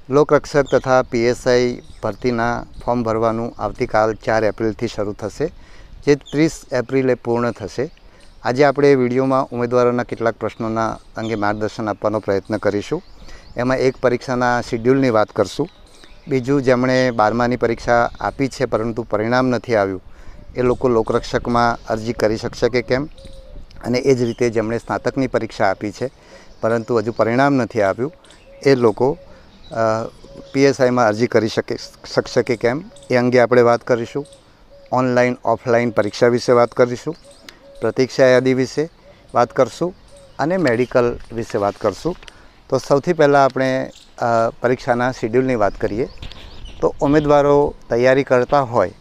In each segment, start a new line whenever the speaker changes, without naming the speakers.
લોકરક્ષક તથા PSI ભરતીના form ભરવાનું આવતીકાલ 4 એપ્રિલથી શરૂ થશે, જે 30 એપ્રિલે પૂર્ણ થશે. આજે આપણે વિડીયોમાં ઉમેદવારોના કેટલાક પ્રશ્નોના અંગે માર્ગદર્શન આપવાનો પ્રયત્ન કરીશું. એમાં એક પરીક્ષાના શિડ્યુલની વાત કરશું, બીજું જેમણે 12માની પરીક્ષા આપી છે પરંતુ પરિણામ નથી આવ્યું એ લોકો લોકરક્ષકમાં અરજી કરી શકશે કે કેમ, અને એ જ રીતે જેમણે સ્નાતકની પરીક્ષા આપી છે પરંતુ હજુ પરિણામ નથી આવ્યું એ લોકો પીએસઆઈમાં અરજી કરી શકશે કે કેમ એ અંગે આપણે વાત કરીશું. ઓનલાઈન ઓફલાઈન પરીક્ષા વિશે વાત કરીશું, પ્રતીક્ષા યાદી વિશે વાત કરશું અને મેડિકલ વિશે વાત કરશું. તો સૌથી પહેલાં આપણે પરીક્ષાના શિડ્યુલની વાત કરીએ તો ઉમેદવારો તૈયારી કરતા હોય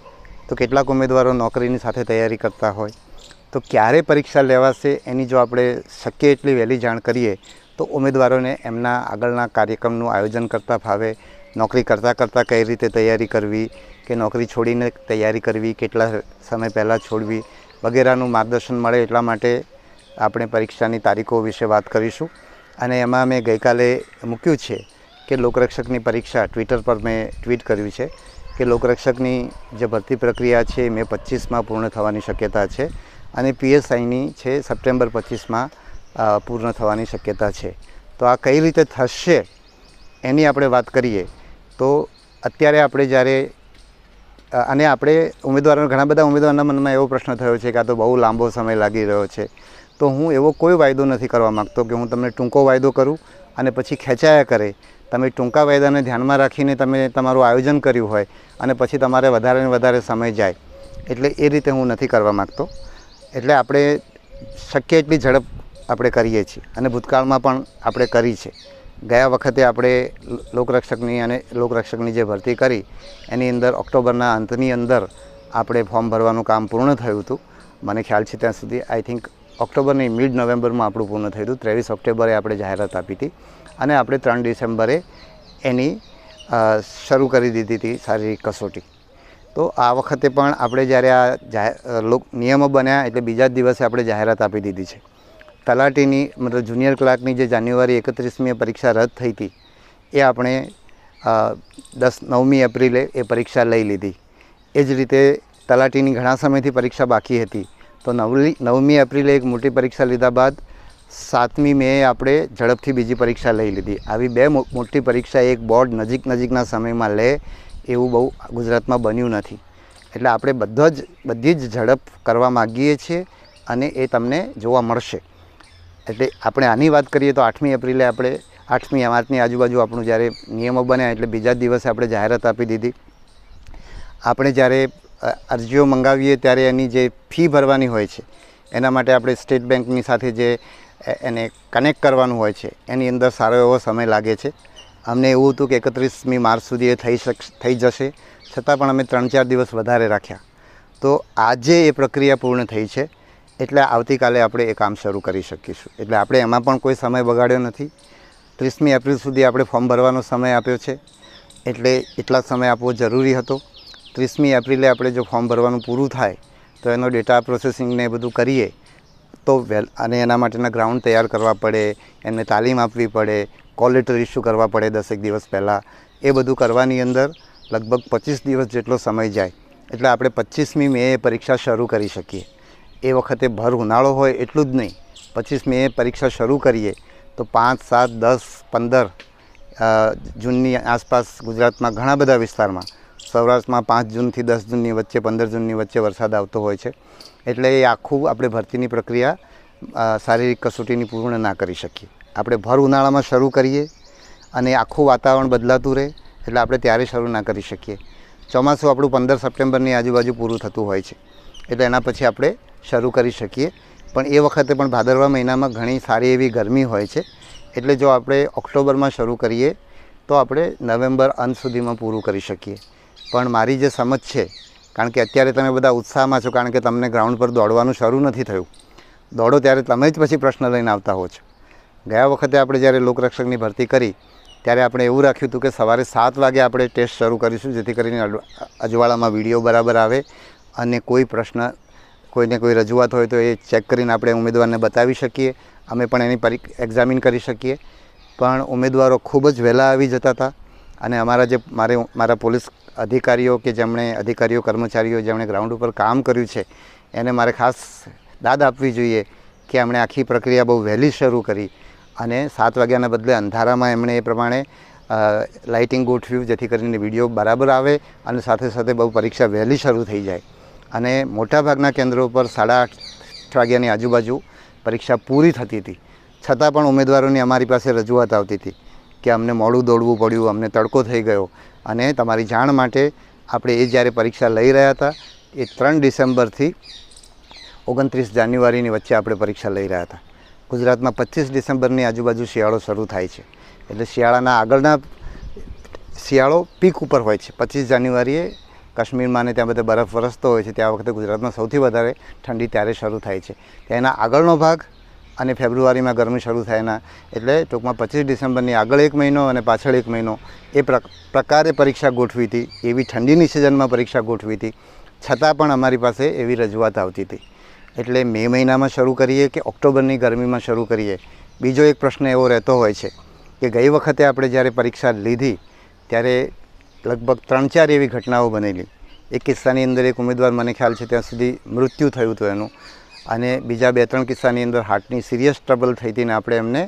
તો કેટલાક ઉમેદવારો નોકરીની સાથે તૈયારી કરતા હોય તો ક્યારે પરીક્ષા લેવાશે એની જો આપણે શક્ય એટલી વહેલી જાણ કરીએ તો ઉમેદવારોને એમના આગળના કાર્યક્રમનું આયોજન કરતાં ફાવે. નોકરી કરતાં કઈ રીતે તૈયારી કરવી કે નોકરી છોડીને તૈયારી કરવી, કેટલા સમય પહેલાં છોડવી વગેરેનું માર્ગદર્શન મળે એટલા માટે આપણે પરીક્ષાની તારીખો વિશે વાત કરીશું. અને એમાં મેં ગઈકાલે મૂક્યું છે કે લોકરક્ષકની પરીક્ષા ટ્વિટર પર મેં ટ્વીટ કર્યું છે કે લોકરક્ષકની જે ભરતી પ્રક્રિયા છે મે 25માં પૂર્ણ થવાની શક્યતા છે અને પીએસઆઈની છે સપ્ટેમ્બર 25માં પૂર્ણ થવાની શક્યતા છે. તો આ કઈ રીતે થશે એની આપણે વાત કરીએ તો અત્યારે આપણે જ્યારે અને આપણે ઘણા બધા ઉમેદવારોના મનમાં એવો પ્રશ્ન થયો છે કે આ તો બહુ લાંબો સમય લાગી રહ્યો છે. તો હું એવો કોઈ વાયદો નથી કરવા માગતો કે હું તમને ટૂંકો વાયદો કરું અને પછી ખેંચાયા કરે. તમે ટૂંકા વાયદાને ધ્યાનમાં રાખીને તમે તમારું આયોજન કર્યું હોય અને પછી તમારે વધારે ને વધારે સમય જાય, એટલે એ રીતે હું નથી કરવા માગતો. એટલે આપણે શક્ય એટલી ઝડપ આપણે કરીએ છીએ અને ભૂતકાળમાં પણ આપણે કરી છે. ગયા વખતે આપણે લોકરક્ષકની જે ભરતી કરી એની અંદર ઓક્ટોબરના અંતની અંદર આપણે ફોર્મ ભરવાનું કામ પૂર્ણ થયું હતું. મને ખ્યાલ છે ત્યાં સુધી આઈ થિંક ઓક્ટોબરની મિડ નવેમ્બરમાં આપણું પૂર્ણ થયું હતું. 23 ઓક્ટોબરે આપણે જાહેરાત આપી હતી અને આપણે 3 ડિસેમ્બરે એની શરૂ કરી દીધી હતી શારીરિક કસોટી. તો આ વખતે પણ આપણે જ્યારે આ નિયમો બન્યા એટલે બીજા જ દિવસે આપણે જાહેરાત આપી દીધી છે. તલાટીની મતલબ જુનિયર ક્લાર્કની જે જાન્યુઆરી 31મી પરીક્ષા રદ થઈ હતી એ આપણે 9મી એપ્રિલે એ પરીક્ષા લઈ લીધી. એ જ રીતે તલાટીની ઘણા સમયથી પરીક્ષા બાકી હતી તો 9મી એપ્રિલે એક મોટી પરીક્ષા લીધા બાદ 7મી મે આપણે ઝડપથી બીજી પરીક્ષા લઈ લીધી. આવી બે મોટી પરીક્ષા એક બોર્ડ નજીકના સમયમાં લે એવું બહુ ગુજરાતમાં બન્યું નથી. એટલે આપણે બધી જ ઝડપ કરવા માગીએ છીએ અને એ તમને જોવા મળશે. એટલે આપણે આની વાત કરીએ તો 8મી એપ્રિલે આપણે 8મી માર્ચની આજુબાજુ આપણું જ્યારે નિયમો બન્યા એટલે બીજા જ દિવસે આપણે જાહેરાત આપી દીધી. આપણે જ્યારે અરજીઓ મંગાવીએ ત્યારે એની જે ફી ભરવાની હોય છે એના માટે આપણે સ્ટેટ બેંકની સાથે જે એને કનેક્ટ કરવાનું હોય છે એની અંદર સારો એવો સમય લાગે છે. અમને એવું હતું કે 31મી માર્ચ સુધી એ થઈ જશે, છતાં પણ અમે 3-4 દિવસ વધારે રાખ્યા. તો આજે એ પ્રક્રિયા પૂર્ણ થઈ છે એટલે આવતીકાલે આપણે એ કામ શરૂ કરી શકીશું. એટલે આપણે એમાં પણ કોઈ સમય બગાડ્યો નથી. 30મી એપ્રિલ સુધી આપણે ફોર્મ ભરવાનો સમય આપ્યો છે એટલે એટલા સમય આપવો જરૂરી હતો. 30મી એપ્રિલે આપણે જો ફોર્મ ભરવાનું પૂરું થાય તો એનો ડેટા પ્રોસેસિંગને એ બધું કરીએ તો અને એના માટેના ગ્રાઉન્ડ તૈયાર કરવા પડે, એમને તાલીમ આપવી પડે, કોલ લેટર ઇસ્યુ કરવા પડે 10 દિવસ પહેલાં. એ બધું કરવાની અંદર લગભગ 25 દિવસ જેટલો સમય જાય. એટલે આપણે 25મી મે પરીક્ષા શરૂ કરી શકીએ. એ વખતે ભર ઉનાળો હોય એટલું જ નહીં, 25 મે પરીક્ષા શરૂ કરીએ તો 5, 7, 10, 15 જૂનની આસપાસ ગુજરાતમાં ઘણા બધા વિસ્તારમાં, સૌરાષ્ટ્રમાં 5 જૂનથી 10 જૂનની વચ્ચે, 15 જૂનની વચ્ચે વરસાદ આવતો હોય છે. એટલે એ આખું આપણે ભરતીની પ્રક્રિયા શારીરિક કસોટીની પૂર્ણ ના કરી શકીએ. આપણે ભર ઉનાળામાં શરૂ કરીએ અને આખું વાતાવરણ બદલાતું રહે એટલે આપણે ત્યારે શરૂ ના કરી શકીએ. ચોમાસું આપણું 15 સપ્ટેમ્બરની આજુબાજુ પૂરું થતું હોય છે એટલે એના પછી આપણે શરૂ કરી શકીએ. પણ એ વખતે પણ ભાદરવા મહિનામાં ઘણી સારી એવી ગરમી હોય છે. એટલે જો આપણે ઓક્ટોબરમાં શરૂ કરીએ તો આપણે નવેમ્બર અંત સુધીમાં પૂરું કરી શકીએ. પણ મારી જે સમજ છે, કારણ કે અત્યારે તમે બધા ઉત્સાહમાં છો કારણ કે તમને ગ્રાઉન્ડ પર દોડવાનું શરૂ નથી થયું. દોડો ત્યારે તમે જ પછી પ્રશ્ન લઈને આવતા હો છો. ગયા વખતે આપણે જ્યારે લોકરક્ષકની ભરતી કરી ત્યારે આપણે એવું રાખ્યું હતું કે સવારે 7 વાગે આપણે ટેસ્ટ શરૂ કરીશું, જેથી કરીને અજવાળામાં વિડીયો બરાબર આવે અને કોઈ પ્રશ્ન, કોઈને કોઈ રજૂઆત હોય તો એ ચેક કરીને આપણે ઉમેદવારને બતાવી શકીએ. અમે પણ એની એક્ઝામિન કરી શકીએ. પણ ઉમેદવારો ખૂબ જ વહેલા આવી જતા હતા અને મારા પોલીસ અધિકારીઓ કે અધિકારીઓ કર્મચારીઓ જેમણે ગ્રાઉન્ડ ઉપર કામ કર્યું છે એને મારે ખાસ દાદ આપવી જોઈએ કે એમણે આખી પ્રક્રિયા બહુ વહેલી શરૂ કરી અને 7 વાગ્યાના બદલે અંધારામાં એમણે એ પ્રમાણે લાઇટિંગ ગોઠવ્યું જેથી કરીને વિડીયો બરાબર આવે અને સાથે સાથે બહુ પરીક્ષા વહેલી શરૂ થઈ જાય. અને મોટાભાગના કેન્દ્રો પર 8:30 વાગ્યાની આજુબાજુ પરીક્ષા પૂરી થતી હતી, છતાં પણ ઉમેદવારોની અમારી પાસે રજૂઆત આવતી હતી કે અમને મોડું દોડવું પડ્યું, અમને તડકો થઈ ગયો. અને તમારી જાણ માટે આપણે જ્યારે પરીક્ષા લઈ રહ્યા હતા એ 3 ડિસેમ્બરથી 29 જાન્યુઆરીની વચ્ચે આપણે પરીક્ષા લઈ રહ્યા હતા. ગુજરાતમાં 25 ડિસેમ્બરની આજુબાજુ શિયાળો શરૂ થાય છે, એટલે શિયાળો પીક ઉપર હોય છે. 25 જાન્યુઆરીએ કાશ્મીરમાં ને ત્યાં બધે બરફ વરસતો હોય છે, ત્યાં વખતે ગુજરાતમાં સૌથી વધારે ઠંડી ત્યારે શરૂ થાય છે. એના આગળનો ભાગ અને ફેબ્રુઆરીમાં ગરમી શરૂ થાય એટલે ટૂંકમાં 25 ડિસેમ્બરની આગળ 1 મહિનો અને પાછળ 1 મહિનો એ પ્રકારે પરીક્ષા ગોઠવી હતી. એવી ઠંડીની સિઝનમાં પરીક્ષા ગોઠવી હતી, છતાં પણ અમારી પાસે એવી રજૂઆત આવતી હતી. એટલે મે મહિનામાં શરૂ કરીએ કે ઓક્ટોબરની ગરમીમાં શરૂ કરીએ. બીજો એક પ્રશ્ન એવો રહેતો હોય છે કે ગઈ વખતે આપણે જ્યારે પરીક્ષા લીધી ત્યારે લગભગ 3-4 એવી ઘટનાઓ બનેલી. એક કિસ્સાની અંદર એક ઉમેદવાર મને ખ્યાલ છે ત્યાં સુધી મૃત્યુ થયું હતું એનું, અને બીજા 2-3 કિસ્સાની અંદર હાર્ટની સિરિયસ ટ્રબલ થઈ હતી ને આપણે એમને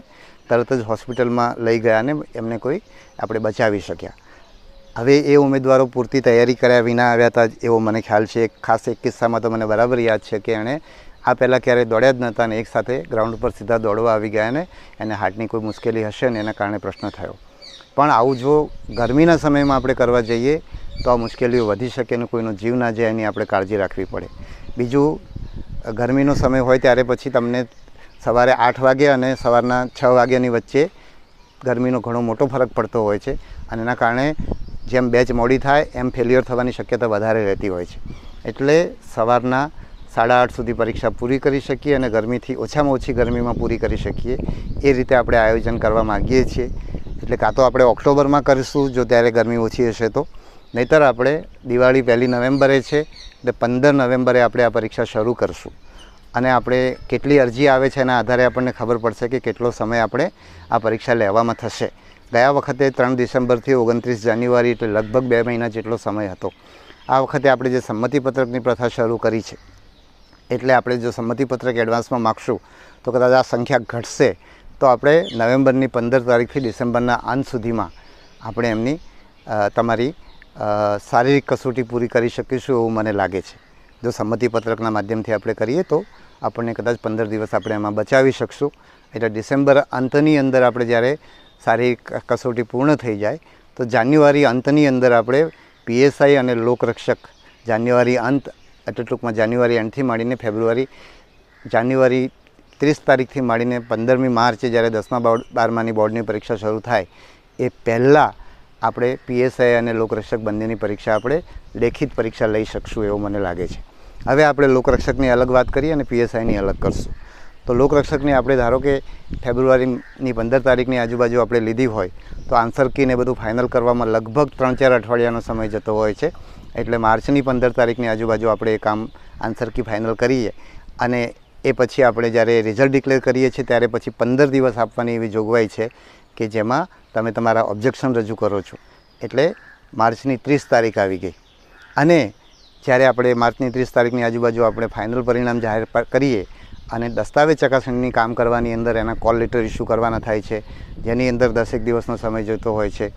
તરત જ હોસ્પિટલમાં લઈ ગયા અને એમને આપણે બચાવી શક્યા. હવે એ ઉમેદવારો પૂરતી તૈયારી કર્યા વિના આવ્યા હતા એવો મને ખ્યાલ છે. ખાસ એક કિસ્સામાં તો મને બરાબર યાદ છે કે એણે આ પહેલાં ક્યારેય દોડ્યા જ નહોતા અને એકસાથે ગ્રાઉન્ડ પર સીધા દોડવા આવી ગયા ને એને હાર્ટની કોઈ મુશ્કેલી હશે ને એના કારણે પ્રશ્ન થયો. પણ આવું જો ગરમીના સમયમાં આપણે કરવા જઈએ તો આ મુશ્કેલીઓ વધી શકે અને કોઈનો જીવ ના જાય એની આપણે કાળજી રાખવી પડે. બીજું, ગરમીનો સમય હોય ત્યારે પછી તમને સવારે 8 વાગે અને સવારના 6 વાગ્યાની વચ્ચે ગરમીનો ઘણો મોટો ફરક પડતો હોય છે અને એના કારણે જેમ બેચ મોડી થાય એમ ફેલ્યોર થવાની શક્યતા વધારે રહેતી હોય છે. એટલે સવારના 8:30 સુધી પરીક્ષા પૂરી કરી શકીએ અને ગરમીથી ઓછામાં ઓછી ગરમીમાં પૂરી કરી શકીએ એ રીતે આપણે આયોજન કરવા માગીએ છીએ. એટલે કાં તો આપણે ઓક્ટોબરમાં કરીશું જો ત્યારે ગરમી ઓછી હશે તો, નહીંતર આપણે દિવાળી 1 નવેમ્બરે છે એટલે 15 નવેમ્બરે આપણે આ પરીક્ષા શરૂ કરશું. અને આપણે કેટલી અરજી આવે છે એના આધારે આપણને ખબર પડશે કે કેટલો સમય આપણે આ પરીક્ષા લેવામાં થશે. ગયા વખતે 3 ડિસેમ્બરથી 29 જાન્યુઆરી એટલે લગભગ 2 મહિના જેટલો સમય હતો. આ વખતે આપણે જે સંમતિપત્રકની પ્રથા શરૂ કરી છે એટલે આપણે જો સંમતિપત્રક એડવાન્સમાં માગશું તો કદાચ આ સંખ્યા ઘટશે તો આપણે નવેમ્બરની 15 તારીખથી ડિસેમ્બરના અંત સુધીમાં આપણે તમારી શારીરિક કસોટી પૂરી કરી શકીશું એવું મને લાગે છે. જો સંમતિપત્રકના માધ્યમથી આપણે કરીએ તો આપણને કદાચ 15 દિવસ આપણે એમાં બચાવી શકશું. એટલે ડિસેમ્બર અંતની અંદર આપણે જ્યારે શારીરિક કસોટી પૂર્ણ થઈ જાય તો જાન્યુઆરી અંતની અંદર આપણે PSI અને લોકરક્ષક જાન્યુઆરી અંત એટલે ટૂંકમાં જાન્યુઆરી એન્ડથી માંડીને જાન્યુઆરી 30 તારીખથી માંડીને 15મી માર્ચે જ્યારે 10મા-12માની બોર્ડની પરીક્ષા શરૂ થાય એ પહેલાં આપણે PSI અને લોકરક્ષક બંનેની પરીક્ષા આપણે લેખિત પરીક્ષા લઈ શકશું એવું મને લાગે છે. હવે આપણે લોકરક્ષકની અલગ વાત કરીએ અને PSIની અલગ કરશું. તો લોકરક્ષકની આપણે ધારો કે ફેબ્રુઆરીની 15 તારીખની આજુબાજુ આપણે લીધી હોય તો આન્સર કીને બધું ફાઇનલ કરવામાં લગભગ 3-4 અઠવાડિયાનો સમય જતો હોય છે. એટલે માર્ચની 15 તારીખની આજુબાજુ આપણે એ કામ આન્સર કી ફાઇનલ કરીએ અને એ પછી આપણે જ્યારે રિઝલ્ટ ડિક્લેર કરીએ છીએ ત્યારે પછી 15 દિવસ આપવાની એવી જોગવાઈ છે કે જેમાં તમે તમારા ઓબ્જેક્શન રજૂ કરો છો. એટલે માર્ચની 30 તારીખ આવી ગઈ અને જ્યારે આપણે માર્ચની 30 તારીખની આજુબાજુ આપણે ફાઇનલ પરિણામ જાહેર કરીએ અને દસ્તાવેજ ચકાસણીની કામ કરવાની અંદર એના કોલ લેટર ઇસ્યુ કરવાના થાય છે જેની અંદર 10 દિવસનો સમય જતો હોય છે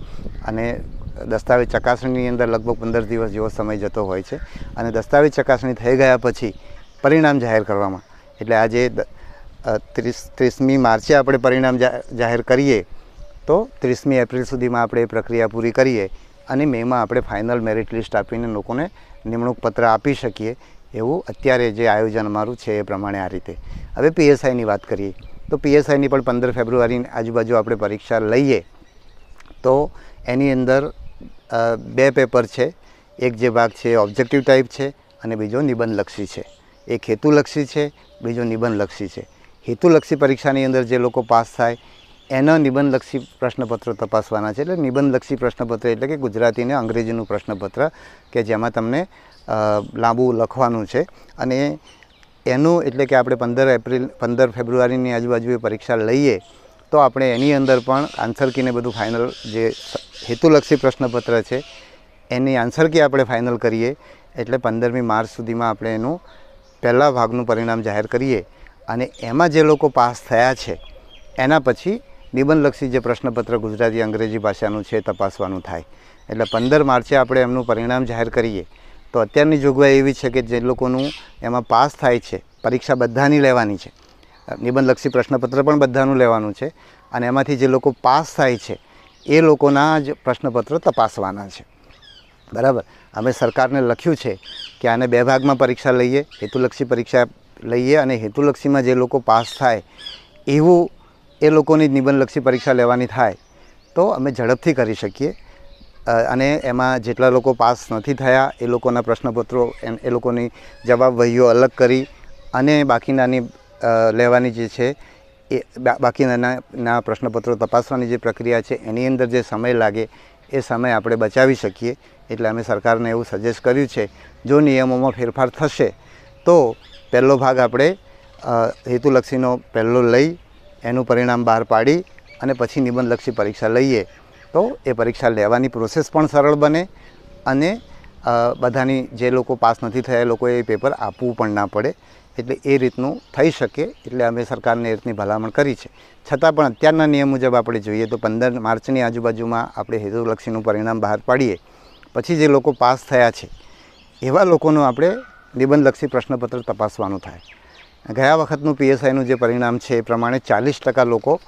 અને દસ્તાવેજ ચકાસણીની અંદર લગભગ 15 દિવસ જેવો સમય જતો હોય છે અને દસ્તાવેજ ચકાસણી થઈ ગયા પછી પરિણામ જાહેર કરવામાં એટલે આજે 30મી માર્ચે આપણે પરિણામ જાહેર કરીએ તો 30મી એપ્રિલ સુધીમાં આપણે એ પ્રક્રિયા પૂરી કરીએ અને મેમાં આપણે ફાઇનલ મેરિટ લિસ્ટ આપીને લોકોને નિમણૂક પત્ર આપી શકીએ એવું અત્યારે જે આયોજન અમારું છે એ પ્રમાણે આ રીતે. હવે PSIની વાત કરીએ તો PSIની પણ 15 ફેબ્રુઆરીની આજુબાજુ આપણે પરીક્ષા લઈએ તો એની અંદર 2 પેપર છે. એક જે ભાગ છે ઓબ્જેક્ટિવ ટાઈપ છે અને બીજો નિબંધલક્ષી છે. એક હેતુલક્ષી છે, બીજો નિબંધલક્ષી છે. હેતુલક્ષી પરીક્ષાની અંદર જે લોકો પાસ થાય એના નિબંધલક્ષી પ્રશ્નપત્રો તપાસવાના છે. એટલે નિબંધલક્ષી પ્રશ્નપત્ર એટલે કે ગુજરાતી અને અંગ્રેજીનું પ્રશ્નપત્ર કે જેમાં તમને લાંબુ લખવાનું છે અને એનું એટલે કે આપણે 15 ફેબ્રુઆરીની આજુબાજુ એ પરીક્ષા લઈએ તો આપણે એની અંદર પણ આન્સર કીને બધું ફાઇનલ જે હેતુલક્ષી પ્રશ્નપત્ર છે એની આન્સર કી આપણે ફાઇનલ કરીએ એટલે 15મી માર્ચ સુધીમાં આપણે એનું પહેલા ભાગનું પરિણામ જાહેર કરીએ અને એમાં જે લોકો પાસ થયા છે એના પછી નિબંધલક્ષી જે પ્રશ્નપત્ર ગુજરાતી અંગ્રેજી ભાષાનું છે તપાસવાનું થાય. એટલે 15 માર્ચે આપણે એમનું પરિણામ જાહેર કરીએ તો અત્યારની જોગવાઈ એવી છે કે જે લોકોનું એમાં પાસ થાય છે, પરીક્ષા બધાની લેવાની છે, નિબંધલક્ષી પ્રશ્નપત્ર પણ બધાનું લેવાનું છે અને એમાંથી જે લોકો પાસ થાય છે એ લોકોના જ પ્રશ્નપત્રો તપાસવાના છે. બરાબર. અમે સરકારને લખ્યું છે કે આને 2 ભાગમાં પરીક્ષા લઈએ, હેતુલક્ષી પરીક્ષા લઈએ અને હેતુલક્ષીમાં જે લોકો પાસ થાય એવું એ લોકોની નિબંધલક્ષી પરીક્ષા લેવાની થાય તો અમે ઝડપથી કરી શકીએ અને એમાં જેટલા લોકો પાસ નથી થયા એ લોકોના પ્રશ્નપત્રો એ લોકોની જવાબ વહીઓ અલગ કરી અને બાકીનાની લેવાની જે છે એ બાકીના પ્રશ્નપત્રો તપાસવાની જે પ્રક્રિયા છે એની અંદર જે સમય લાગે એ સમય આપણે બચાવી શકીએ. એટલે અમે સરકારને એવું સજેસ્ટ કર્યું છે જો નિયમોમાં ફેરફાર થશે તો પહેલો ભાગ આપણે હેતુલક્ષીનો પહેલો લઈ એનું પરિણામ બહાર પાડી અને પછી નિબંધલક્ષી પરીક્ષા લઈએ તો એ પરીક્ષા લેવાની પ્રોસેસ પણ સરળ બને અને બધાની જે લોકો પાસ નથી થયા એ લોકોએ એ પેપર આપવું પણ ના પડે. એટલે એ રીતનું થઈ શકે એટલે અમે સરકારને એ રીતની ભલામણ કરી છે. છતાં પણ અત્યારના નિયમ મુજબ આપણે જોઈએ તો 15 માર્ચની આજુબાજુમાં આપણે હેતુલક્ષીનું પરિણામ બહાર પાડીએ પછી જે લોકો પાસ થયા છે એવા લોકોનું આપણે નિબંધલક્ષી પ્રશ્નપત્ર તપાસવાનું થાય. ગયા વખતનું PSIનું જે પરિણામ છે એ પ્રમાણે 40% લોકો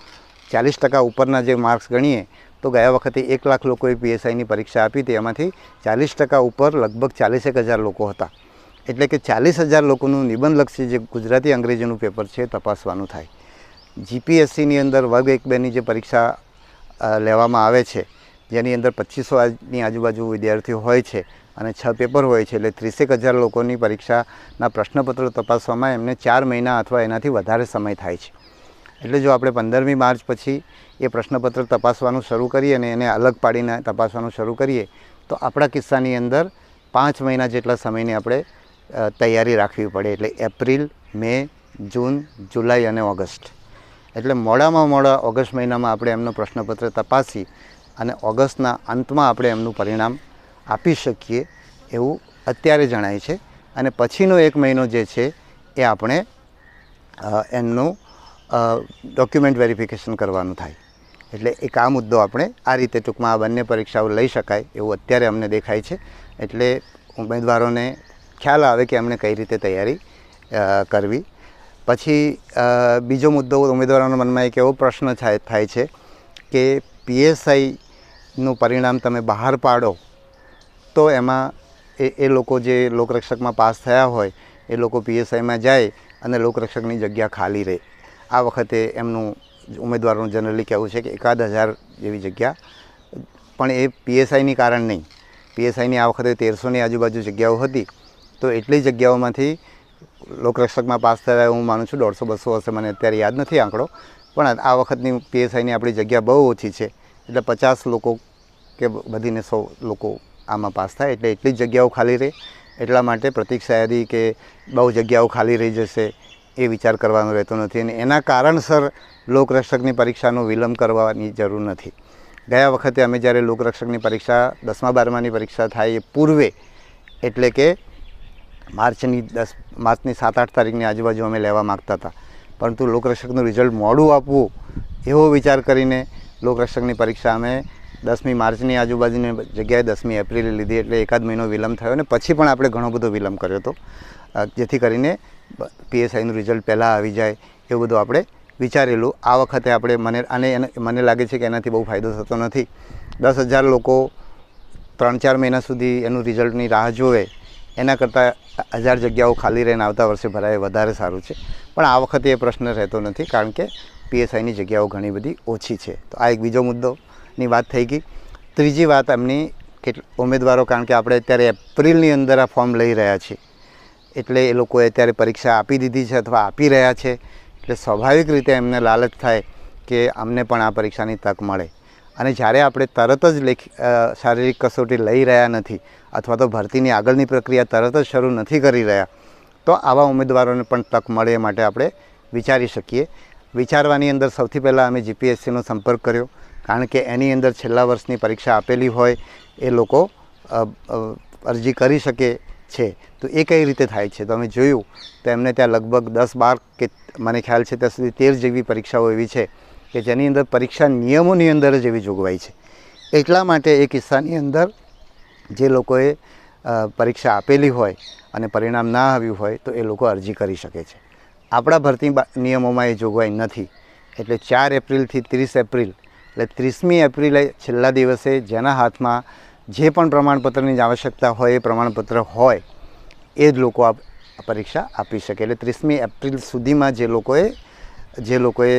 40% ઉપરના જે માર્ક્સ ગણીએ તો ગયા વખતે 1 લાખ લોકોએ PSIની પરીક્ષા આપી હતી. એમાંથી 40% ઉપર લગભગ 41,000 લોકો હતા. એટલે કે 40,000 લોકોનું નિબંધલક્ષી જે ગુજરાતી અંગ્રેજીનું પેપર છે તપાસવાનું થાય. GPSCની અંદર વર્ગ 1-2ની જે પરીક્ષા લેવામાં આવે છે જેની અંદર 2500ની આજુબાજુ વિદ્યાર્થીઓ હોય છે અને 6 પેપર હોય છે એટલે 30,000 લોકોની પરીક્ષાના પ્રશ્નપત્રો તપાસવામાં એમને 4 મહિના અથવા એનાથી વધારે સમય થાય છે. એટલે જો આપણે 15મી માર્ચ પછી એ પ્રશ્નપત્ર તપાસવાનું શરૂ કરીએ અને એને અલગ પાડીને તપાસવાનું શરૂ કરીએ તો આપણા કિસ્સાની અંદર 5 મહિના જેટલા સમયની આપણે તૈયારી રાખવી પડે. એટલે એપ્રિલ, મે, જૂન, જુલાઈ અને ઓગસ્ટ. એટલે મોડામાં મોડા ઓગસ્ટ મહિનામાં આપણે એમનો પ્રશ્નપત્ર તપાસી અને ઓગસ્ટના અંતમાં આપણે એમનું પરિણામ આપી શકીએ એવું અત્યારે જણાય છે. અને પછીનો 1 મહિનો જે છે એ આપણે એમનું ડોક્યુમેન્ટ વેરિફિકેશન કરવાનું થાય. એટલે એક આ મુદ્દો આપણે આ રીતે ટૂંકમાં આ બંને પરીક્ષાઓ લઈ શકાય એવું અત્યારે અમને દેખાય છે. એટલે ઉમેદવારોને ખ્યાલ આવે કે એમણે કઈ રીતે તૈયારી કરવી. પછી બીજો મુદ્દો ઉમેદવારોના મનમાં એક એવો પ્રશ્ન થાય છે કે PSIનું પરિણામ તમે બહાર પાડો તો એમાં એ લોકો જે લોકરક્ષકમાં પાસ થયા હોય એ લોકો PSIમાં જાય અને લોકરક્ષકની જગ્યા ખાલી રહે. આ વખતે એમનું ઉમેદવારોનું જનરલી કહેવું છે કે 1,000 જેવી જગ્યા, પણ એ PSIની કારણ નહીં. PSIની આ વખતે 1300ની આજુબાજુ જગ્યાઓ હતી તો એટલી જગ્યાઓમાંથી લોકરક્ષકમાં પાસ થયા હું માનું છું 150-200 હશે, મને અત્યારે યાદ નથી આંકડો, પણ આ વખતની PSIની આપણી જગ્યા બહુ ઓછી છે એટલે 50 લોકો કે બધીને 100 લોકો આમાં પાસ થાય એટલે એટલી જ જગ્યાઓ ખાલી રહે. એટલા માટે પ્રતીક્ષા યાદી કે બહુ જગ્યાઓ ખાલી રહી જશે એ વિચાર કરવાનો રહેતો નથી અને એના કારણસર લોકરક્ષકની પરીક્ષાનો વિલંબ કરવાની જરૂર નથી. ગયા વખતે અમે જ્યારે લોકરક્ષકની પરીક્ષા 10મા 12માની પરીક્ષા થાય એ પૂર્વે એટલે કે માર્ચની 7-8 તારીખની આજુબાજુ અમે લેવા માગતા હતા, પરંતુ લોકરક્ષકનું રિઝલ્ટ મોડું આપવું એવો વિચાર કરીને લોકરક્ષકની પરીક્ષા અમે 10મી માર્ચની આજુબાજુની જગ્યાએ 10મી એપ્રિલે લીધી. એટલે 1 મહિનો વિલંબ થયો અને પછી પણ આપણે ઘણો બધો વિલંબ કર્યો હતો જેથી કરીને PSIનું રિઝલ્ટ પહેલાં આવી જાય એવું બધું આપણે વિચારેલું. આ વખતે આપણે મને લાગે છે કે એનાથી બહુ ફાયદો થતો નથી. 10,000 લોકો 3-4 મહિના સુધી એનું રિઝલ્ટની રાહ જોવે એના કરતાં 1000 જગ્યાઓ ખાલી રહીને આવતા વર્ષે ભરાય વધારે સારું છે. પણ આ વખતે એ પ્રશ્ન રહેતો નથી કારણ કે PSIની જગ્યાઓ ઘણી બધી ઓછી છે. તો આ એક બીજો મુદ્દોની વાત થઈ ગઈ. ત્રીજી વાત એમની ઉમેદવારો, કારણ કે આપણે અત્યારે એપ્રિલની અંદર આ ફોર્મ લઈ રહ્યા છીએ એટલે એ લોકોએ અત્યારે પરીક્ષા આપી દીધી છે અથવા આપી રહ્યા છે એટલે સ્વાભાવિક રીતે એમને લાલચ થાય કે અમને પણ આ પરીક્ષાની તક મળે. અને જ્યારે આપણે તરત જ શારીરિક કસોટી લઈ રહ્યા નથી અથવા તો ભરતીની આગળની પ્રક્રિયા તરત જ શરૂ નથી કરી રહ્યા તો આવા ઉમેદવારોને પણ તક મળે એ માટે આપણે વિચારી શકીએ. વિચારવાની અંદર સૌથી પહેલાં અમે જીપીએસસીનો સંપર્ક કર્યો, કારણ કે એની અંદર છેલ્લા વર્ષની પરીક્ષા આપેલી હોય એ લોકો અરજી કરી શકે છે. તો એ કઈ રીતે થાય છે? તો અમે જોયું તો એમને ત્યાં લગભગ 10-12 કે મને ખ્યાલ છે ત્યાં સુધી 13 જેવી પરીક્ષાઓ એવી છે કે જેની અંદર પરીક્ષા નિયમોની અંદર જ એવી જોગવાઈ છે. એટલા માટે એ કિસ્સાની અંદર જે લોકોએ પરીક્ષા આપેલી હોય અને પરિણામ ના આવ્યું હોય તો એ લોકો અરજી કરી શકે છે. આપણા ભરતી નિયમોમાં એ જોગવાઈ નથી. એટલે 4 એપ્રિલથી 30 એપ્રિલ એટલે 30મી એપ્રિલે છેલ્લા દિવસે જેના હાથમાં જે પણ પ્રમાણપત્રની આવશ્યકતા હોય એ પ્રમાણપત્ર હોય એ જ લોકો આ પરીક્ષા આપી શકે. એટલે 30મી એપ્રિલ સુધીમાં જે લોકોએ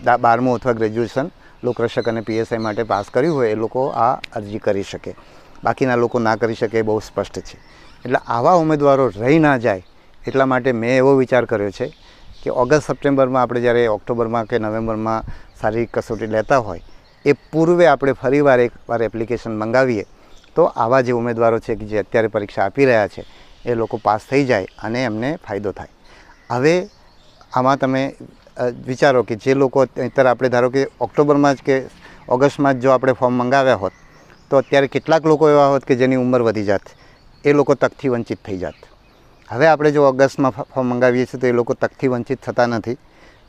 12મું અથવા ગ્રેજ્યુએશન લોકરક્ષક અને પીએસઆઈ માટે પાસ કર્યું હોય એ લોકો આ અરજી કરી શકે. બાકીના લોકો ના કરી શકે એ બહુ સ્પષ્ટ છે. એટલે આવા ઉમેદવારો રહી ના જાય એટલા માટે મેં એવો વિચાર કર્યો છે કે ઓગસ્ટ સપ્ટેમ્બરમાં આપણે જ્યારે ઓક્ટોબરમાં કે નવેમ્બરમાં શારીરિક કસોટી લેતા હોય એ પૂર્વે આપણે ફરીવાર એકવાર એપ્લિકેશન મંગાવીએ તો આવા જે ઉમેદવારો છે કે જે અત્યારે પરીક્ષા આપી રહ્યા છે એ લોકો પાસ થઈ જાય અને એમને ફાયદો થાય. હવે આમાં તમે વિચારો કે જે લોકો અત્યારે આપણે ધારો કે ઓક્ટોબરમાં જ કે ઓગસ્ટમાં જ જો આપણે ફોર્મ મંગાવ્યા હોત તો અત્યારે કેટલાક લોકો એવા હોત કે જેની ઉંમર વધી જાત, એ લોકો તકથી વંચિત થઈ જાત. હવે આપણે જો ઓગસ્ટમાં ફોર્મ મંગાવીએ છીએ તો એ લોકો તકથી વંચિત થતા નથી.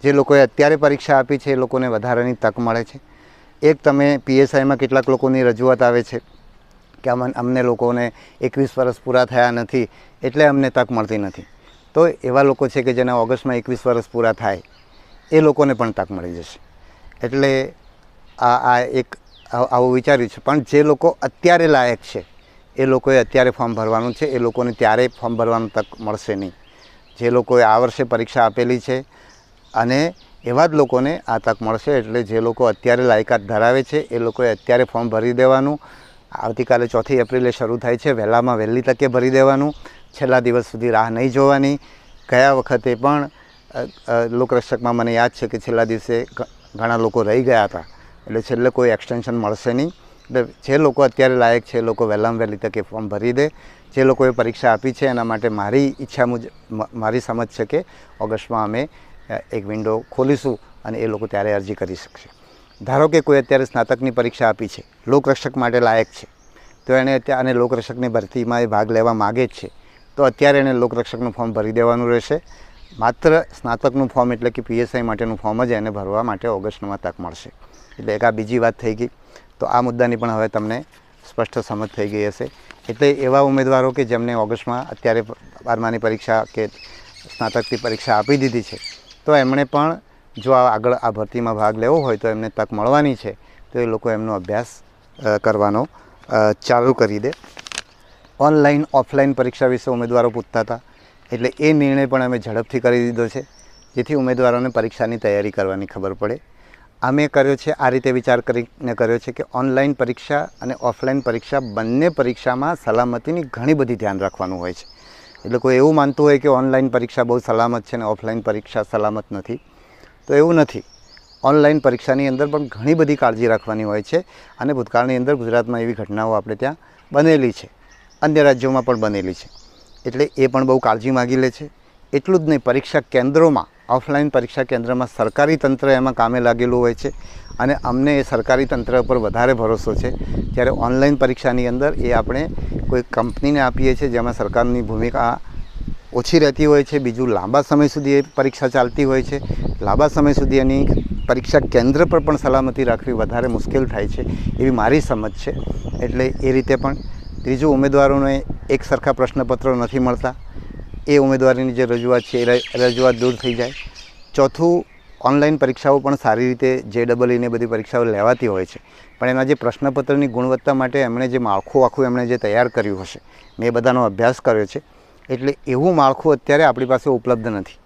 જે લોકોએ અત્યારે પરીક્ષા આપી છે એ લોકોને વધારાની તક મળે છે. એક તમે પીએસઆઈમાં કેટલાક લોકોની રજૂઆત આવે છે કે અમને લોકોને 21 વર્ષ પૂરા થયા નથી એટલે અમને તક મળતી નથી. તો એવા લોકો છે કે જેના ઓગસ્ટમાં 21 વર્ષ પૂરા થાય એ લોકોને પણ તક મળી જશે. એટલે આ એક આવું વિચાર્યું છે. પણ જે લોકો અત્યારે લાયક છે એ લોકોએ અત્યારે ફોર્મ ભરવાનું છે, એ લોકોને ત્યારે ફોર્મ ભરવાનું તક મળશે નહીં. જે લોકોએ આ વર્ષે પરીક્ષા આપેલી છે અને એવા જ લોકોને આ તક મળશે. એટલે જે લોકો અત્યારે લાયકાત ધરાવે છે એ લોકોએ અત્યારે ફોર્મ ભરી દેવાનું. આવતીકાલે 4 એપ્રિલે શરૂ થાય છે. વહેલામાં વહેલી તકે ભરી દેવાનું. છેલ્લા દિવસ સુધી રાહ નહીં જોવાની. ગયા વખતે પણ લોકરક્ષકમાં મને યાદ છે કે છેલ્લા દિવસે ઘણા લોકો રહી ગયા હતા, એટલે છેલ્લે કોઈ એક્સટેન્શન મળશે નહીં. એટલે જે લોકો અત્યારે લાયક છે એ લોકો વહેલામાં વહેલી તકે ફોર્મ ભરી દે. જે લોકોએ પરીક્ષા આપી છે એના માટે મારી ઈચ્છા મુજબ મારી સમજ છે કે ઓગસ્ટમાં અમે એક વિન્ડો ખોલીશું અને એ લોકો ત્યારે અરજી કરી શકશે. ધારો કે કોઈ અત્યારે સ્નાતકની પરીક્ષા આપી છે, લોકરક્ષક માટે લાયક છે, તો એણે અને લોકરક્ષકની ભરતીમાં એ ભાગ લેવા માગે જ છે તો અત્યારે એણે લોકરક્ષકનું ફોર્મ ભરી દેવાનું રહેશે. માત્ર સ્નાતકનું ફોર્મ એટલે કે પીએસઆઈ માટેનું ફોર્મ જ એને ભરવા માટે ઓગસ્ટમાં તક મળશે. એટલે એક આ બીજી વાત થઈ ગઈ. તો આ મુદ્દાની પણ હવે તમને સ્પષ્ટ સમજ થઈ ગઈ હશે. એટલે એવા ઉમેદવારો કે જેમને ઓગસ્ટમાં અત્યારે 12માની પરીક્ષા કે સ્નાતકની પરીક્ષા આપી દીધી છે તો એમણે પણ જો આગળ આ ભરતીમાં ભાગ લેવો હોય તો એમને તક મળવાની છે તો એ લોકો એમનો અભ્યાસ કરવાનો ચાલુ કરી દે. ઓનલાઈન ઓફલાઈન પરીક્ષા વિશે ઉમેદવારો પૂછતા હતા એટલે એ નિર્ણય પણ અમે ઝડપથી કરી દીધો છે જેથી ઉમેદવારોને પરીક્ષાની તૈયારી કરવાની ખબર પડે. અમે કર્યો છે આ રીતે વિચાર કરીને કર્યો છે કે ઓનલાઈન પરીક્ષા અને ઓફલાઈન પરીક્ષા બંને પરીક્ષામાં સલામતીની ઘણી બધી ધ્યાન રાખવાનું હોય છે. એટલે કોઈ એવું માનતું હોય કે ઓનલાઈન પરીક્ષા બહુ સલામત છે અને ઓફલાઈન પરીક્ષા સલામત નથી, તો એવું નથી. ઓનલાઈન પરીક્ષાની અંદર પણ ઘણી બધી કાળજી રાખવાની હોય છે અને ભૂતકાળની અંદર ગુજરાતમાં એવી ઘટનાઓ આપણે ત્યાં બનેલી છે, અન્ય રાજ્યોમાં પણ બનેલી છે. એટલે એ પણ બહુ કાળજી માગી લે છે. એટલું જ નહીં, પરીક્ષા કેન્દ્રોમાં ઓફલાઈન પરીક્ષા કેન્દ્રમાં સરકારી તંત્ર એમાં કામે લાગેલું હોય છે અને અમને એ સરકારી તંત્ર પર વધારે ભરોસો છે. જ્યારે ઓનલાઈન પરીક્ષાની અંદર એ આપણે કોઈ કંપનીને આપીએ છીએ જેમાં સરકારની ભૂમિકા ઓછી રહેતી હોય છે. બીજું, લાંબા સમય સુધી એ પરીક્ષા ચાલતી હોય છે. લાંબા સમય સુધી એની પરીક્ષા કેન્દ્ર પર પણ સલામતી રાખવી વધારે મુશ્કેલ થાય છે એવી મારી સમજ છે. એટલે એ રીતે પણ. ત્રીજું, ઉમેદવારોને એક સરખા પ્રશ્નપત્રો નથી મળતા, એ ઉમેદવારીની જે રજૂઆત છે એ રજૂઆત દૂર થઈ જાય. ચોથું, ઓનલાઈન પરીક્ષાઓ પણ સારી રીતે JEE બધી પરીક્ષાઓ લેવાતી હોય છે પણ એના જે પ્રશ્નપત્રની ગુણવત્તા માટે એમણે જે માળખું આખું એમણે જે તૈયાર કર્યું હશે, મેં બધાનો અભ્યાસ કર્યો છે, એટલે એવું માળખું અત્યારે આપણી પાસે ઉપલબ્ધ નથી.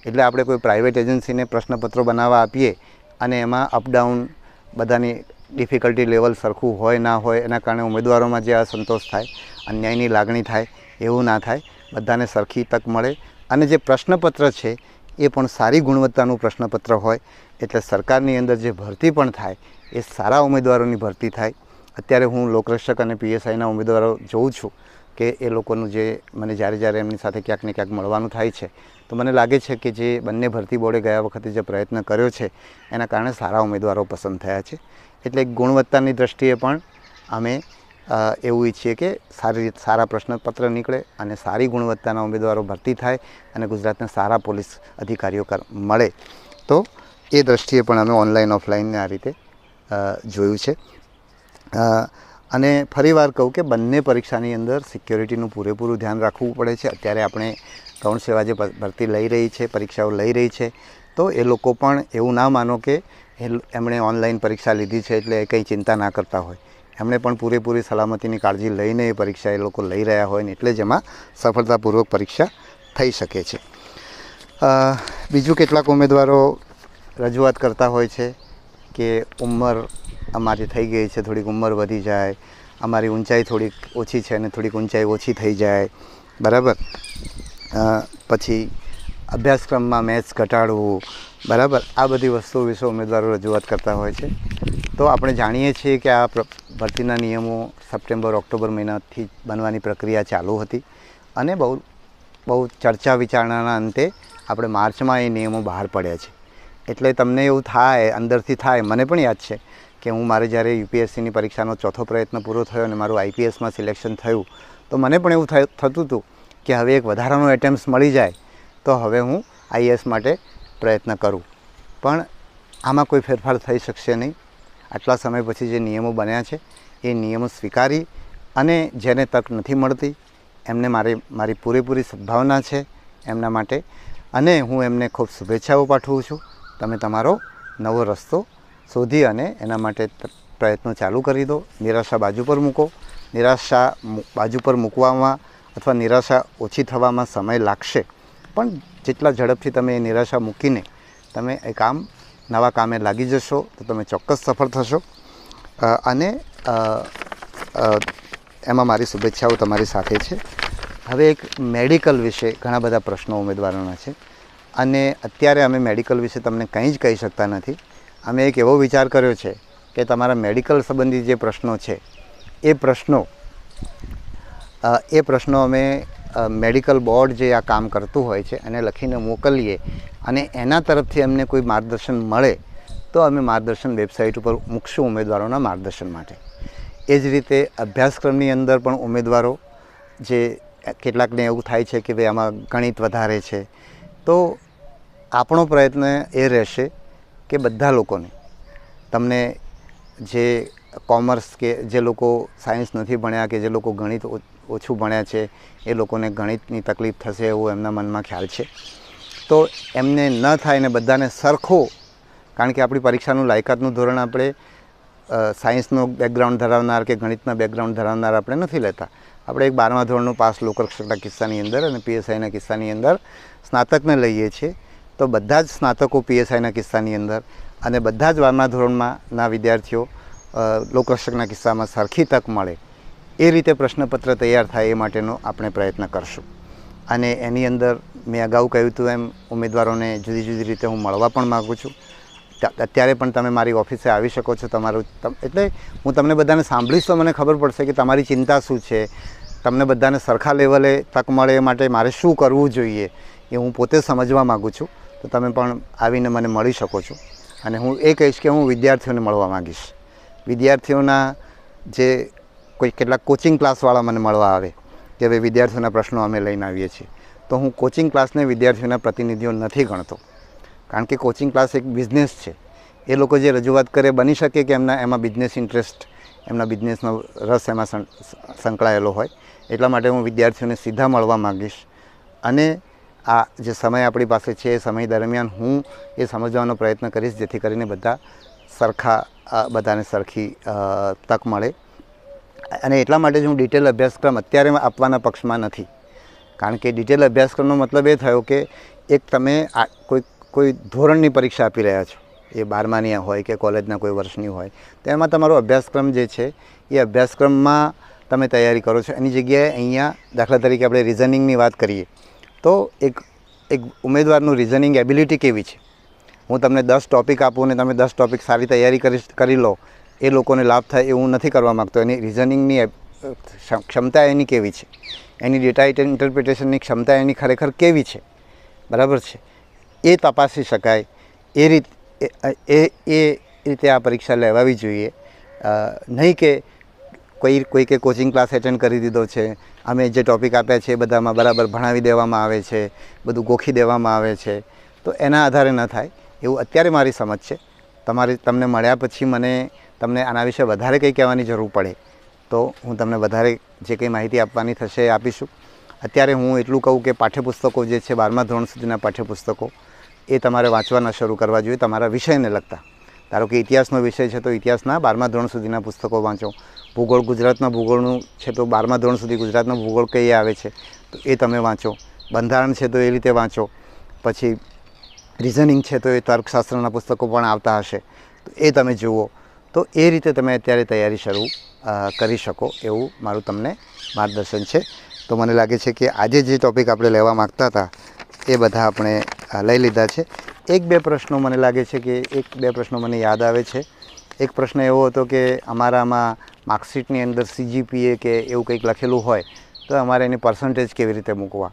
એટલે આપણે કોઈ પ્રાઇવેટ એજન્સીને પ્રશ્નપત્રો બનાવવા આપીએ અને એમાં અપડાઉન બધાની ડિફિકલ્ટી લેવલ સરખું હોય ના હોય એના કારણે ઉમેદવારોમાં જે અસંતોષ થાય, અન્યાયની લાગણી થાય, એવું ના થાય. બધાને સરખી તક મળે અને જે પ્રશ્નપત્ર છે એ પણ સારી ગુણવત્તાનું પ્રશ્નપત્ર હોય એટલે સરકારની અંદર જે ભરતી પણ થાય એ સારા ઉમેદવારોની ભરતી થાય. અત્યારે હું લોકરક્ષક અને પીએસઆઈના ઉમેદવારો જોઉં છું કે એ લોકોનું જે મને જ્યારે એમની સાથે ક્યાંક ને ક્યાંક મળવાનું થાય છે તો તો મને લાગે છે કે જે બંને ભરતી બોર્ડે ગયા વખતે જે પ્રયત્ન કર્યો છે એના કારણે સારા ઉમેદવારો પસંદ થયા છે. એટલે ગુણવત્તાની દૃષ્ટિએ પણ અમે એવું ઈચ્છીએ કે સારા પ્રશ્નપત્ર નીકળે અને સારી ગુણવત્તાના ઉમેદવારો ભરતી થાય અને ગુજરાતને સારા પોલીસ અધિકારીઓ મળે. તો એ દૃષ્ટિએ પણ અમે ઓનલાઈન ઓફલાઈનને આ રીતે જોયું છે. અને ફરીવાર કહું કે બંને પરીક્ષાની અંદર સિક્યોરિટીનું પૂરેપૂરું ધ્યાન રાખવું પડે છે. અત્યારે આપણે ગૌણ સેવા જે ભરતી લઈ રહી છે, પરીક્ષાઓ લઈ રહી છે, તો એ લોકો પણ એવું ના માનો કે એમણે ઓનલાઈન પરીક્ષા લીધી છે એટલે એ કંઈ ચિંતા ના કરતા હોય. એમણે પણ પૂરેપૂરી સલામતીની કાળજી લઈને એ પરીક્ષા એ લોકો લઈ રહ્યા હોય ને એટલે જ એમાં સફળતાપૂર્વક પરીક્ષા થઈ શકે છે. બીજું કેટલાક ઉમેદવારો રજૂઆત કરતા હોય છે કે ઉંમર અમારી થઈ ગઈ છે, થોડીક ઉંમર વધી જાય, અમારી ઊંચાઈ થોડીક ઓછી છે અને થોડીક ઊંચાઈ ઓછી થઈ જાય, બરાબર. પછી અભ્યાસક્રમમાં મેથ્સ ઘટાડવું, બરાબર. આ બધી વસ્તુઓ વિશે ઉમેદવારો રજૂઆત કરતા હોય છે. તો આપણે જાણીએ છીએ કે આ ભરતીના નિયમો સપ્ટેમ્બર ઓક્ટોબર મહિનાથી બનવાની પ્રક્રિયા ચાલુ હતી અને બહુ ચર્ચા વિચારણાના અંતે આપણે માર્ચમાં એ નિયમો બહાર પડ્યા છે. એટલે તમને એવું થાય, અંદરથી થાય, મને પણ યાદ છે કે મારે જ્યારે યુપીએસસીની પરીક્ષાનો ચોથો પ્રયત્ન પૂરો થયો અને મારું આઈપીએસમાં સિલેક્શન થયું તો મને પણ એવું થતું હતું કે હવે એક વધારાનો એટેમ્પ્સ મળી જાય તો હવે હું આઈએએસ માટે પ્રયત્ન કરું. પણ આમાં કોઈ ફેરફાર થઈ શકશે નહીં. આટલા સમય પછી જે નિયમો બન્યા છે એ નિયમો સ્વીકારી અને જેને તક નથી મળતી એમને મારી પૂરેપૂરી સદ્ભાવના છે એમના માટે અને હું એમને ખૂબ શુભેચ્છાઓ પાઠવું છું. તમે તમારો નવો રસ્તો શોધી અને એના માટે પ્રયત્નો ચાલુ કરી દો. નિરાશા બાજુ પર મૂકો. નિરાશા બાજુ પર મૂકવામાં અથવા નિરાશા ઓછી થવામાં સમય લાગશે, પણ જેટલા ઝડપથી તમે એ નિરાશા મૂકીને તમે એ નવા કામે લાગી જશો તો તમે ચોક્કસ સફળ થશો. અને એમાં મારી શુભેચ્છાઓ તમારી સાથે છે. હવે એક મેડિકલ વિશે ઘણા બધા પ્રશ્નો ઉમેદવારોના છે અને અત્યારે અમે મેડિકલ વિશે તમને કંઈ જ કહી શકતા નથી. અમે એક એવો વિચાર કર્યો છે કે તમારા મેડિકલ સંબંધી જે પ્રશ્નો છે એ પ્રશ્નો અમે મેડિકલ બોર્ડ જે આ કામ કરતું હોય છે એને લખીને મોકલીએ અને એના તરફથી અમને કોઈ માર્ગદર્શન મળે તો અમે માર્ગદર્શન વેબસાઇટ ઉપર મૂકશું ઉમેદવારોના માર્ગદર્શન માટે. એ જ રીતે અભ્યાસક્રમની અંદર પણ ઉમેદવારો જે કેટલાકને એવું થાય છે કે ભાઈ આમાં ગણિત વધારે છે, તો આપણો પ્રયત્ન એ રહેશે કે બધા લોકોને, તમને જે કોમર્સ કે જે લોકો સાયન્સ નથી ભણ્યા કે જે લોકો ગણિત ઓછું ભણ્યા છે એ લોકોને ગણિતની તકલીફ થશે એવું એમના મનમાં ખ્યાલ છે. તો એમને ન થાય ને બધાને સરખો, કારણ કે આપણી પરીક્ષાનું લાયકાતનું ધોરણ આપણે સાયન્સનો બેકગ્રાઉન્ડ ધરાવનાર કે ગણિતના બેકગ્રાઉન્ડ ધરાવનાર આપણે નથી લેતા. આપણે એક 12મા ધોરણનું પાસ લોકરક્ષકના કિસ્સાની અંદર અને પીએસઆઈના કિસ્સાની અંદર સ્નાતકને લઈએ છીએ. તો બધા જ સ્નાતકો પીએસઆઈના કિસ્સાની અંદર અને બધા જ 12મા ધોરણમાંના વિદ્યાર્થીઓ લોકરક્ષકના કિસ્સામાં સરખી તક મળે એ રીતે પ્રશ્નપત્ર તૈયાર થાય એ માટેનો આપણે પ્રયત્ન કરશું. અને એની અંદર મેં અગાઉ કહ્યું હતું એમ ઉમેદવારોને જુદી જુદી રીતે હું મળવા પણ માગું છું. અત્યારે પણ તમે મારી ઓફિસે આવી શકો છો. એટલે હું તમને બધાને સાંભળીશ તો મને ખબર પડશે કે તમારી ચિંતા શું છે, તમને બધાને સરખા લેવલે તક મળે એ માટે મારે શું કરવું જોઈએ એ હું પોતે સમજવા માગું છું. તો તમે પણ આવીને મને મળી શકો છો. અને હું એ કહીશ કે હું વિદ્યાર્થીઓને મળવા માગીશ. વિદ્યાર્થીઓના જે કેટલાક કોચિંગ ક્લાસવાળા મને મળવા આવે કે ભાઈ વિદ્યાર્થીઓના પ્રશ્નો અમે લઈને આવીએ છીએ, તો હું કોચિંગ ક્લાસને વિદ્યાર્થીઓના પ્રતિનિધિઓ નથી ગણતો. કારણ કે કોચિંગ ક્લાસ એક બિઝનેસ છે. એ લોકો જે રજૂઆત કરે બની શકે કે એમાં બિઝનેસ ઇન્ટરેસ્ટ, એમના બિઝનેસનો રસ એમાં સંકળાયેલો હોય. એટલા માટે હું વિદ્યાર્થીઓને સીધા મળવા માગીશ અને આ જે સમય આપણી પાસે છે એ સમય દરમિયાન હું એ સમજવાનો પ્રયત્ન કરીશ જેથી કરીને બધાને સરખી તક મળે. અને એટલા માટે જ હું ડિટેલ અભ્યાસક્રમ અત્યારે આપવાના પક્ષમાં નથી. કારણ કે ડિટેલ અભ્યાસક્રમનો મતલબ એ થયો કે એક તમે કોઈ ધોરણની પરીક્ષા આપી રહ્યા છો, એ 12માની હોય કે કોલેજના કોઈ વર્ષની હોય, તો એમાં તમારો અભ્યાસક્રમ જે છે એ અભ્યાસક્રમમાં તમે તૈયારી કરો છો. એની જગ્યાએ અહીંયા દાખલા તરીકે આપણે રિઝનિંગની વાત કરીએ તો એક ઉમેદવારનું રિઝનિંગ એબિલિટી કેવી છે. હું તમને 10 ટૉપિક આપું ને તમે 10 ટૉપિક સારી તૈયારી કરી લો, એ લોકોને લાભ થાય એવું નથી કરવા માગતો. એની રિઝનિંગની ક્ષમતા એની કેવી છે, એની ડેટા ઇન્ટરપ્રિટેશનની ક્ષમતા એની ખરેખર કેવી છે, બરાબર છે, એ તપાસી શકાય એ રીતે આ પરીક્ષા લેવાવી જોઈએ. નહીં કે કોઈકે કોચિંગ ક્લાસ એટેન્ડ કરી દીધો છે, અમે જે ટૉપિક આપ્યા છે એ બધામાં બરાબર ભણાવી દેવામાં આવે છે, બધું ગોખી દેવામાં આવે છે, તો એના આધારે ન થાય એવું અત્યારે મારી સમજ છે. તમને મળ્યા પછી તમને આના વિશે વધારે કંઈ કહેવાની જરૂર પડે તો હું તમને વધારે જે કંઈ માહિતી આપવાની થશે એ આપીશું. અત્યારે હું એટલું કહું કે પાઠ્યપુસ્તકો જે છે 12મા ધોરણ સુધીના પાઠ્યપુસ્તકો એ તમારે વાંચવાના શરૂ કરવા જોઈએ તમારા વિષયને લગતા. ધારો કે ઇતિહાસનો વિષય છે તો ઇતિહાસના 12મા ધોરણ સુધીના પુસ્તકો વાંચો. ભૂગોળ, ગુજરાતના ભૂગોળનું છે તો 12મા ધોરણ સુધી ગુજરાતનો ભૂગોળ કઈ આવે છે તો એ તમે વાંચો. બંધારણ છે તો એ રીતે વાંચો. પછી રિઝનિંગ છે તો એ તર્કશાસ્ત્રના પુસ્તકો પણ આવતા હશે તો એ તમે જુઓ. તો એ રીતે તમે અત્યારે તૈયારી શરૂ કરી શકો એવું મારું તમને માર્ગદર્શન છે. તો મને લાગે છે કે આજે જે ટૉપિક આપણે લેવા માગતા હતા એ બધા આપણે લઈ લીધા છે. એક બે પ્રશ્નો મને લાગે છે કે મને યાદ આવે છે. એક પ્રશ્ન એવો હતો કે અમારામાં માર્કશીટની અંદર CGPA કે એવું કંઈક લખેલું હોય તો અમારે એની પર્સન્ટેજ કેવી રીતે મૂકવા.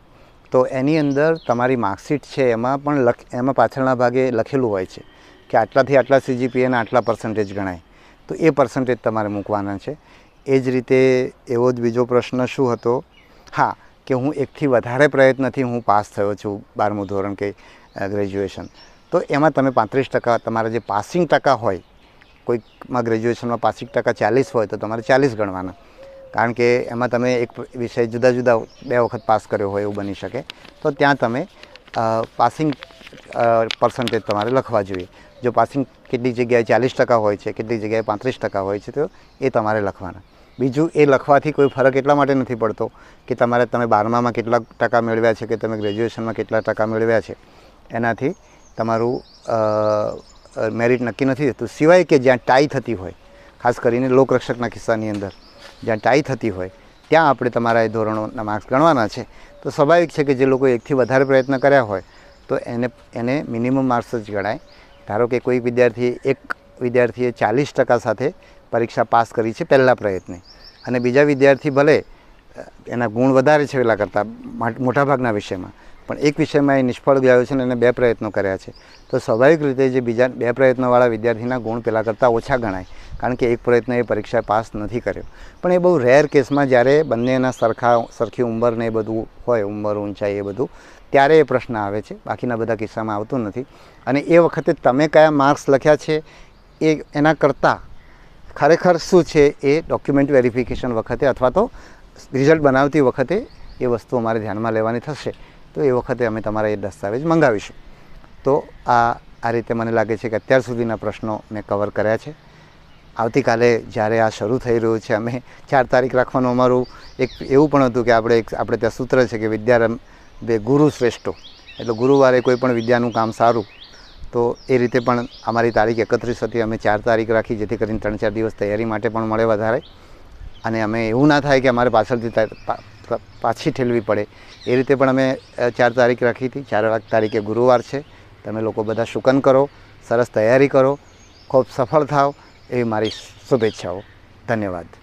તો એની અંદર તમારી માર્કશીટ છે એમાં પાછળના ભાગે લખેલું હોય છે કે આટલાથી આટલા CGPAના આટલા પર્સન્ટેજ ગણાય, તો એ પર્સન્ટેજ તમારે મૂકવાના છે. એ જ રીતે એવો જ બીજો પ્રશ્ન શું હતો, હા, કે હું એકથી વધારે પ્રયત્નથી હું પાસ થયો છું 12મું ધોરણ કે ગ્રેજ્યુએશન, તો એમાં તમે 35% તમારા જે પાસિંગ ટકા હોય, કોઈકમાં ગ્રેજ્યુએશનમાં પાસિંગ ટકા 40 હોય તો તમારે 40 ગણવાના, કારણ કે એમાં તમે એક વિષય જુદા જુદા 2 વખત પાસ કર્યો હોય એવું બની શકે. તો ત્યાં તમે પાસિંગ પર્સન્ટેજ તમારે લખવા જોઈએ. જો પાસિંગ કેટલીક જગ્યાએ 40% હોય છે, કેટલીક જગ્યાએ 35% હોય છે તો એ તમારે લખવાના. બીજું, એ લખવાથી કોઈ ફરક એટલા માટે નથી પડતો કે તમે 12મામાં કેટલા ટકા મેળવ્યા છે કે તમે ગ્રેજ્યુએશનમાં કેટલા ટકા મેળવ્યા છે એનાથી તમારું મેરિટ નક્કી નથી થતું. સિવાય કે જ્યાં ટાઈ થતી હોય, ખાસ કરીને લોકરક્ષકના કિસ્સાની અંદર જ્યાં ટાઈ થતી હોય ત્યાં આપણે તમારા એ ધોરણોના માર્ક્સ ગણવાના છે. તો સ્વાભાવિક છે કે જે લોકો એકથી વધારે પ્રયત્ન કર્યા હોય તો એને મિનિમમ માર્ક્સ જ ગણાય. ધારો કે કોઈ વિદ્યાર્થીએ 40% સાથે પરીક્ષા પાસ કરી છે પહેલા પ્રયત્ને, અને બીજા વિદ્યાર્થી ભલે એના ગુણ વધારે છે પેલા કરતાં મોટાભાગના વિષયમાં, પણ એક વિષયમાં એ નિષ્ફળ ગયો છે અને એને 2 પ્રયત્નો કર્યા છે, તો સ્વાભાવિક રીતે જે બીજા 2 પ્રયત્નોવાળા વિદ્યાર્થીના ગુણ પહેલાં કરતાં ઓછા ગણાય, કારણ કે એક પ્રયત્ન એ પરીક્ષા પાસ નથી કર્યો. પણ એ બહુ રેર કેસમાં જ્યારે બંનેના સરખી ઉંમર ને એ બધું હોય, ઉંમર, ઊંચાઈ એ બધું, ત્યારે એ પ્રશ્ન આવે છે. બાકીના બધા કિસ્સામાં આવતું નથી. અને એ વખતે તમે કયા માર્ક્સ લખ્યા છે એના કરતાં ખરેખર શું છે એ ડોક્યુમેન્ટ વેરિફિકેશન વખતે અથવા તો રિઝલ્ટ બનાવતી વખતે એ વસ્તુ અમારે ધ્યાનમાં લેવાની થશે. તો એ વખતે અમે તમારા એ દસ્તાવેજ મંગાવીશું. તો આ રીતે મને લાગે છે કે અત્યાર સુધીના પ્રશ્નો મેં કવર કર્યા છે. આવતીકાલે જ્યારે આ શરૂ થઈ રહ્યું છે, અમે 4 તારીખ રાખવાનું અમારું એક એવું પણ હતું કે આપણે ત્યાં સૂત્ર છે કે વિદ્યારંભે ગુરુ શ્રેષ્ઠો, એટલે ગુરુવારે કોઈ પણ વિદ્યાનું કામ સારું. તો એ રીતે પણ અમારી તારીખ 31 હતી, અમે 4 તારીખ રાખી જેથી કરીને 3-4 દિવસ તૈયારી માટે પણ મળે વધારે, અને અમે એવું ના થાય કે અમારે પાછળથી પાછી ઠેલવી પડે એ રીતે પણ અમે 4 તારીખ રાખી હતી. 4 તારીખે ગુરુવાર છે. તમે લોકો બધા શુકન કરો, સરસ તૈયારી કરો, ખૂબ સફળ થાવ એવી મારી શુભેચ્છાઓ. ધન્યવાદ.